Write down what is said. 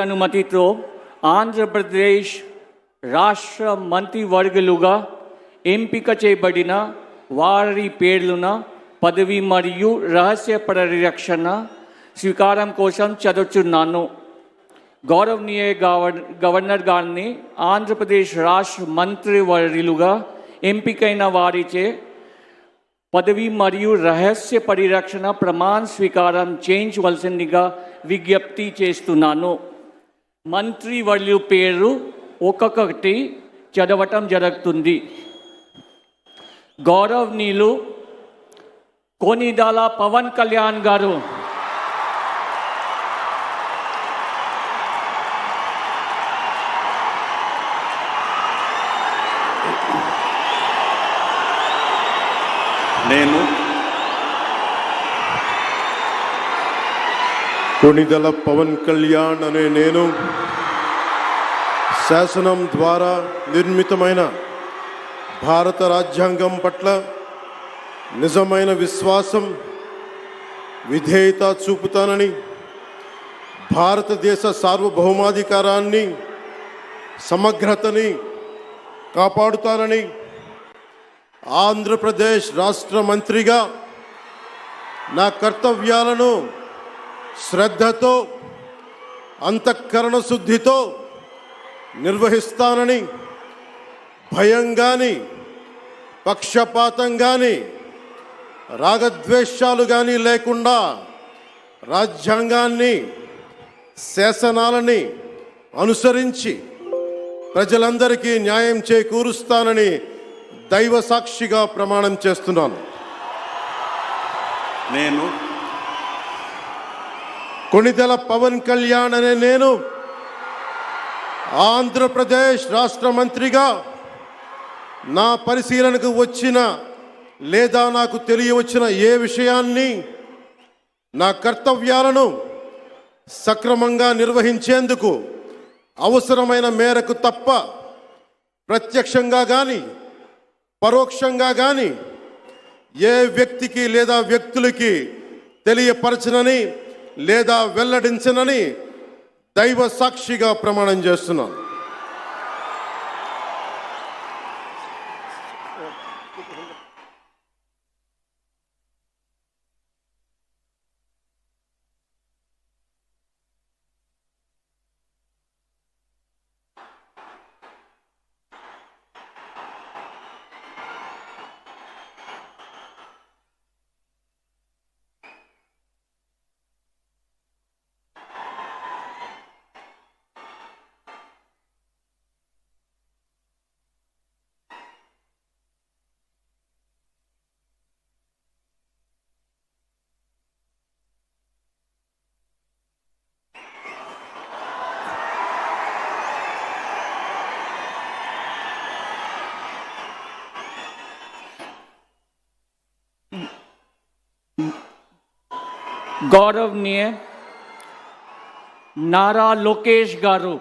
అనుమతితో ఆంధ్రప్రదేశ్ రాష్ట్ర మంత్రివర్గులుగా ఎంపిక చేయబడిన వారి పేర్లున పదవి మరియు రహస్య పరిరక్షణ స్వీకారం కోసం చదువుతున్నాను. గౌరవనీయ గవర్నర్ గారిని ఆంధ్రప్రదేశ్ రాష్ట్ర మంత్రివర్యులుగా ఎంపికైన వారిచే పదవి మరియు రహస్య పరిరక్షణ ప్రమాణ స్వీకారం చేయించవలసిందిగా విజ్ఞప్తి చేస్తున్నాను. మంత్రివర్యుల పేరు ఒక్కొక్కటి చదవటం జరుగుతుంది. గౌరవనీయులు కొనిదెల పవన్ కళ్యాణ్ గారు, నేను కొనిదెల పవన్ కళ్యాణ్ అనే నేను శాసనం ద్వారా నిర్మితమైన భారత రాజ్యాంగం పట్ల నిజమైన విశ్వాసం, విధేయత చూపుతానని, భారతదేశ సార్వభౌమాధికారాన్ని, సమగ్రతని కాపాడుతానని, ఆంధ్రప్రదేశ్ రాష్ట్ర మంత్రిగా నా కర్తవ్యాలను శ్రద్ధతో, అంతఃకరణ శుద్ధితో నిర్వహిస్తానని, భయం కానీ, పక్షపాతం కానీ, రాగద్వేషాలు కానీ లేకుండా రాజ్యాంగాన్ని, శాసనాలని అనుసరించి ప్రజలందరికీ న్యాయం చేకూరుస్తానని దైవ సాక్షిగా ప్రమాణం చేస్తున్నాను. నేను కొనిదెల పవన్ కళ్యాణ్ అనే నేను ఆంధ్రప్రదేశ్ రాష్ట్ర మంత్రిగా నా పరిశీలనకు వచ్చిన లేదా నాకు తెలియవచ్చిన ఏ విషయాన్ని, నా కర్తవ్యాలను సక్రమంగా నిర్వహించేందుకు అవసరమైన మేరకు తప్ప ప్రత్యక్షంగా కానీ పరోక్షంగా కానీ ఏ వ్యక్తికి లేదా వ్యక్తులకి తెలియపరచనని లేదా వెల్లడించనని దైవ సాక్షిగా ప్రమాణం చేస్తున్నాను. గౌరవనీయ నారా లోకేష్ గారు,